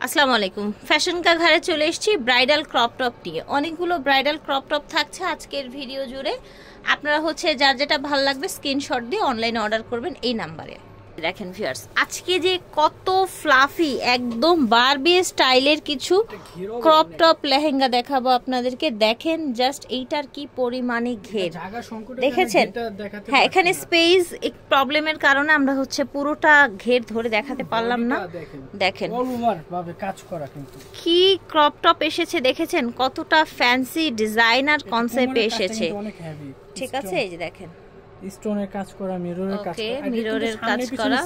আসসালামু আলাইকুম। ফ্যাশন কা ঘরে চলে এসেছি ব্রাইডাল ক্রপ টপ নিয়ে। অনেকগুলো ব্রাইডাল ক্রপ টপ থাকছে আজকের ভিডিও জুড়ে। আপনারা যার যেটা ভালো লাগবে স্ক্রিনশট দিয়ে অনলাইনে অর্ডার করবেন এই নাম্বারে। দেখেন ভিউয়ার্স, আজকে যে কত ফ্লাফি একদম বারবি স্টাইলের কিছু ক্রপ টপ লেহেঙ্গা দেখাবো আপনাদেরকে। দেখেন জাস্ট এইটার কি পরিমাণে ঘের দেখেছেন। হ্যাঁ, এখানে স্পেস প্রবলেমের কারণে আমরা পুরোটা ঘের ধরে দেখাতে পারলাম না। দেখেন কি ক্রপ টপ এসেছে, দেখেছেন কতটা ফ্যান্সি ডিজাইনার কনসেপ্টে এসেছে। ঠিক আছে, এই যে দেখেন স্টোনের কাজ করা, মিররের কাজ করা, মিররের কাজ করা,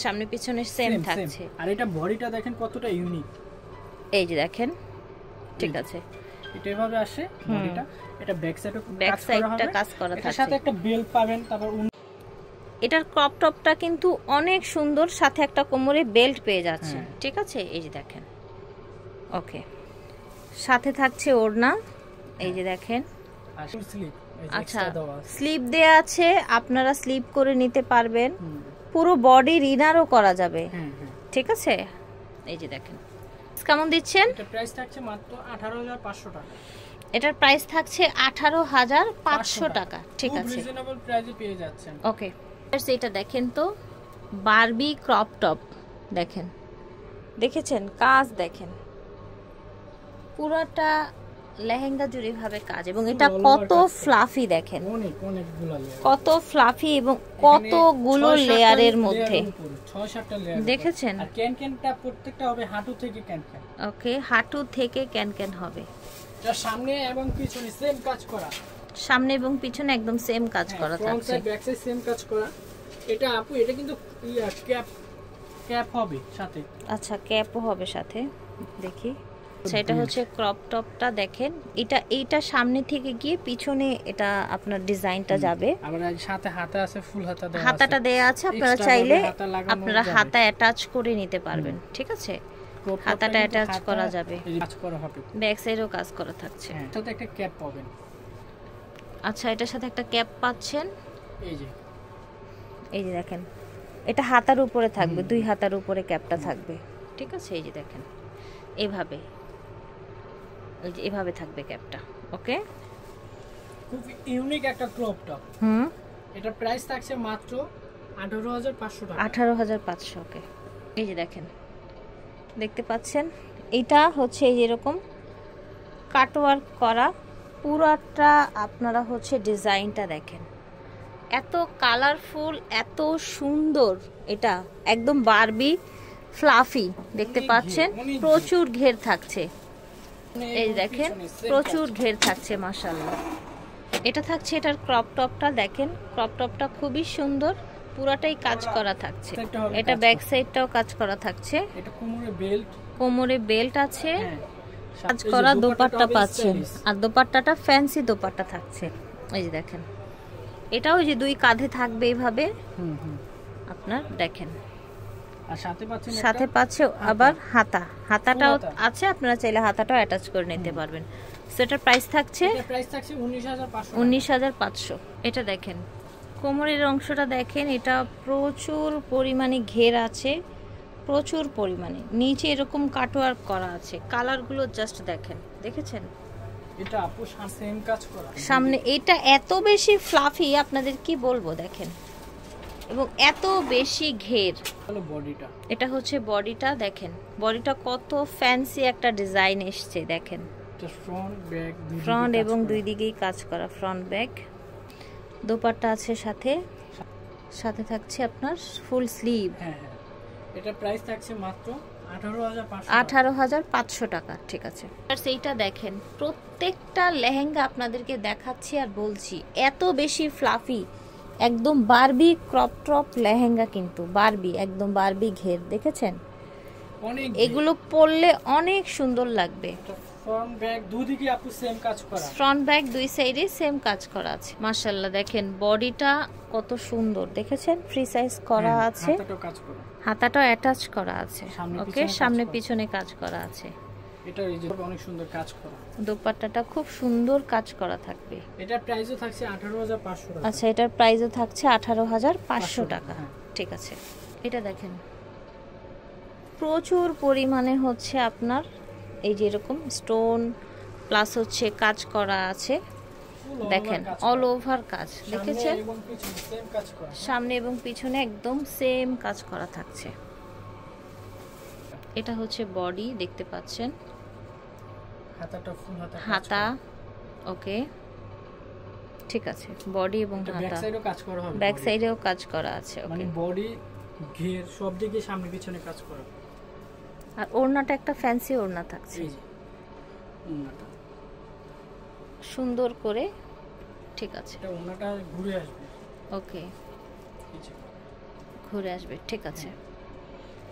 সামনে পিছনে সেম থাকছে। আর এটা বডিটা দেখেন কতটা ইউনিক। এই যে দেখেন, ঠিক আছে, এটা এভাবে আসে বডিটা। এটা ব্যাক সাইডটা কাজ করা থাকছে, এর সাথে একটা বেল্ট পাবেন। তারপর এটার ক্রপ টপটা কিন্তু অনেক সুন্দর, সাথে একটা কোমরে বেল্ট পেয়ে যাচ্ছে। ঠিক আছে, এই যে দেখেন, ওকে, সাথে থাকছে ওড়না। এই যে দেখেন, আচ্ছা স্লিপ দেয়া আছে, আপনারা স্লিপ করে নিতে পারবেন। পুরো বডি রিনারও করা যাবে। ঠিক আছে, এই যে দেখেন কেমন দিচ্ছেন। এটার প্রাইস থাকছে মাত্র 18500 টাকা। এটার প্রাইস থাকছে 18500 টাকা। ঠিক আছে, খুব রিজনেবল প্রাইসে পেয়ে যাচ্ছেন। ওকে, এটা দেখেন তো, বারবি ক্রপ টপ দেখেন, দেখেছেন কাজ, দেখেন পুরোটা লেহেঙ্গা জুড়ে ভাবে কাজ, এবং এটা কত ফ্লাফি দেখেন, কত ফ্লাফি এবং কতগুলো লেয়ারের মধ্যে দেখেছেন। আর ক্যানক্যানটা প্রত্যেকটা হবে হাঁটু থেকে ক্যানক্যান। ওকে, হাঁটু থেকে ক্যানক্যান হবে। এটা সামনে এবং পিছনে সেম কাজ করা, সামনে এবং পিছনে একদম সেম কাজ করা থাকছে, front side back side same কাজ করা। এটা আপু এটা কিন্তু ক্যাপ হবে সাথে। আচ্ছা, ক্যাপও হবে সাথে, দেখি। আচ্ছা, এটা ক্রপ টপটা দেখেন, এইটা সামনে থেকে গিয়ে পিছনে এটা আপনার ডিজাইনটা যাবে। আবার সাথে হাতা আছে, ফুল হাতা দেয়া আছে, হাতাটা দেয়া আছে। আপনারা চাইলে আপনারা হাতা অ্যাটাচ করে নিতে পারবেন। ঠিক আছে, হাতাটা অ্যাটাচ করা যাবে, কাজ করা হবে, ব্যাক সাইডেও কাজ করা থাকছে। সাথে একটা ক্যাপ পাবেন। আচ্ছা, এটার সাথে একটা ক্যাপ পাচ্ছেন। এই যে দেখেন, এটা হাতার উপরে থাকবে, দুই হাতার উপরে ক্যাপটা থাকবে। ঠিক আছে, এই যে দেখেন এভাবে, এভাবে থাকবে ক্যাপটা। ওকে, খুব ইউনিক একটা ক্রপ টপ। এটা প্রাইস থাকছে মাত্র 18500 টাকা। 18500। ওকে, এই যে দেখেন, দেখতে পাচ্ছেন এটা এই যেরকম কাটওয়ার্ক করা পুরাটা। আপনারা ডিজাইনটা দেখেন, এত কালারফুল, এত সুন্দর। এটা একদম বারবি ফ্লাফি, দেখতে পাচ্ছেন প্রচুর ঘের থাকছে। এই দেখেন প্রচুর ঘের থাকছে, মাশাআল্লাহ। এটা থাকছে এটার ক্রপ টপটা, দেখেন ক্রপ টপটা খুবই সুন্দর, পুরাটাই কাজ করা থাকছে। এটা ব্যাক সাইডটাও কাজ করা থাকছে, এটা কোমরে বেল্ট আছে, কাজ করা। দোপাট্টা পাচ্ছেন, আর দোপাট্টাটা ফ্যান্সি দোপাট্টা থাকছে। এই যে দেখেন, এটাও যে দুই কাঁধে থাকবে এইভাবে আপনার, দেখেন। আর সাথে পাচ্ছে আবার হাতাটাও আছে, আপনারা চাইলে হাতাটাও অ্যাটাচ করে নিতে পারবেন। সেটার প্রাইস থাকছে 19500। এটা দেখেন কোমরের অংশটা দেখেন, এটা প্রচুর পরিমাণে ঘের আছে, প্রচুর পরিমাণে। নিচে এরকম কাটওয়ার্ক করা আছে, কালারগুলো জাস্ট দেখেন, দেখেছেন। এটা আপু সেম কাজ করা সামনে। এটা এত বেশি ফ্লাফি, আপনাদের কি বলবো, দেখেন, এবং এত বেশি ঘের। বডিটা, এটা বডিটা দেখেন, বডিটা কত ফ্যান্সি একটা ডিজাইন এসছে, দেখেন। ফ্রন্ট এবং দুই দিকেই কাজ করা, ফ্রন্ট ব্যাক। দোপাট্টা আছে সাথে থাকছে আপনার ফুল স্লিভ। এটা প্রাইস থাকছে মাত্র 18500 টাকা। ঠিক আছে, আর সেইটা দেখেন, প্রত্যেকটা লেহেঙ্গা আপনাদেরকে দেখাচ্ছি আর বলছি এত বেশি ফ্লাফি, একদম বারবি ক্রপ টপ লেহেঙ্গা, কিন্তু বারবি, একদম বারবি ঘের, দেখেছেন। এগুলো পরলে অনেক সুন্দর লাগবে। ফ্রন্ট ব্যাক দুই দিকে আপু সেম কাজ করা, ফ্রন্ট ব্যাক দুই সাইডে সেম কাজ করা আছে, মাশাআল্লাহ। দেখেন বডিটা কত সুন্দর, দেখেছেন, ফ্রি সাইজ করা আছে, হাতাটাও অ্যাটাচ করা আছে। ওকে, সামনে পিছনে কাজ করা আছে। এটা এই যে অনেক সুন্দর কাজ করা, দোপাট্টাটা খুব সুন্দর কাজ করা থাকবে। এটার প্রাইসও থাকছে 18500 টাকা। আচ্ছা, এটার প্রাইসও থাকছে 18500 টাকা। ঠিক আছে, এটা দেখেন প্রচুর পরিমাণে হচ্ছে আপনার এই যে এরকম স্টোন প্লাস হচ্ছে কাজ করা আছে, দেখেন অল ওভার কাজ, দেখেছেন সামনে এবং পিছনে একদম সেম কাজ করা থাকছে। এটা হচ্ছে বডি, দেখতে পাচ্ছেন হাতা, ওকে ঠিক আছে, বডি এবং হাতা, ব্যাক সাইডেও কাজ করা আছে, মানে বডি ঘের সব দিকে সামনে পিছনে কাজ করা। আর ওড়নাটা একটা ফ্যান্সি ওড়না থাকছে, সুন্দর করে, ঠিক আছে, এটা ওড়নাটা ঘুরে আসবে, ওকে ঘুরে আসবে, ঠিক আছে।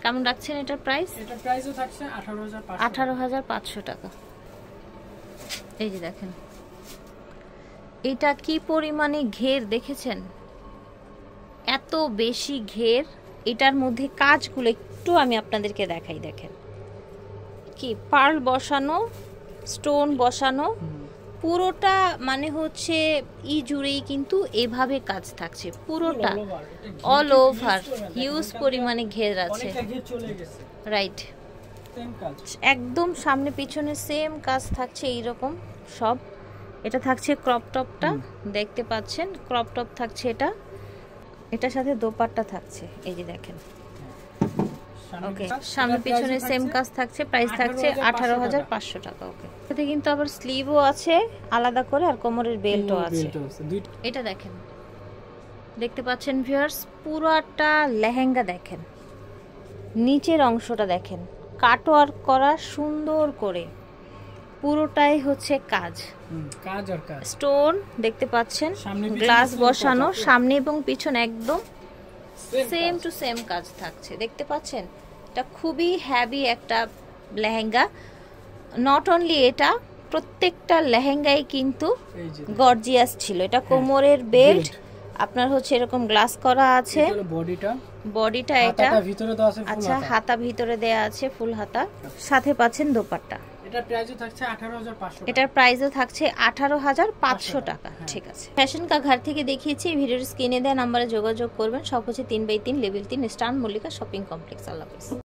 কেমন রাখছেন এটার প্রাইস? এটার প্রাইসও থাকছে 18,500 টাকা। এই যে দেখেন এটা কি পরিমাণে ঘের দেখেছেন, এত বেশি ঘের, এটার মধ্যে কাজগুলো একটু আমি আপনাদেরকে দেখাই, দেখেন কি পার্ল বসানো, স্টোন বসানো, পুরোটা মানে হচ্ছে ই জুড়েই কিন্তু এভাবে কাজ থাকছে, পুরোটা অল ওভার হিউজ পরিমাণে ঘের আছে, রাইট, একদম সামনে পিছনে সেম কাজ থাকছে এইরকম সব। এটা থাকছে ক্রপ টপটা, দেখতে পাচ্ছেন ক্রপ টপ থাকছে এটা, এটার সাথে দোপাট্টা থাকছে, এই যে দেখেন, ওকে সামনে পিছনে সেম কাজ থাকছে, প্রাইস থাকছে 18,500 টাকা। ওকে এতে কিন্তু আবার স্লিভও আছে আলাদা করে আর কোমরের বেল্টও আছে। এটা দেখেন, দেখতে পাচ্ছেন ভিউয়ার্স, পুরোটা লেহেঙ্গা দেখেন, নিচের অংশটা দেখেন কাটওয়ার্ক করা সুন্দর করে, পুরোটাই হচ্ছে কাজ, কাজ আর কাজ, স্টোন দেখতে পাচ্ছেন, গ্লাস বসানো, সামনে এবং পিছনে একদম সেম টু সেম কাজ থাকছে, দেখতে পাচ্ছেন। এটা খুবই হ্যাভি একটা লেহেঙ্গা, নট অনলি এটা, প্রত্যেকটা লেহেঙ্গাই কিন্তু গর্জিয়াস ছিল। এটা কোমরের বেল্ট আপনার হচ্ছে এরকম গ্লাস করা আছে, বডিটা এটা আচ্ছা হাতা ভিতরে দেয়া আছে, ফুল হাতা, সাথে পাচ্ছেন দোপাট্টা। এটার প্রাইসও থাকছে 18,500 টাকা। ঠিক আছে, ফ্যাশন কা ঘর থেকে দেখিয়েছি, ভিডিওর স্ক্রিনে দেওয়া নাম্বারে যোগাযোগ করবেন। সব হচ্ছে 3/3 লেভেল 3 স্টান মল্লিকা শপিং কমপ্লেক্স। আল্লাহ হাফেজ।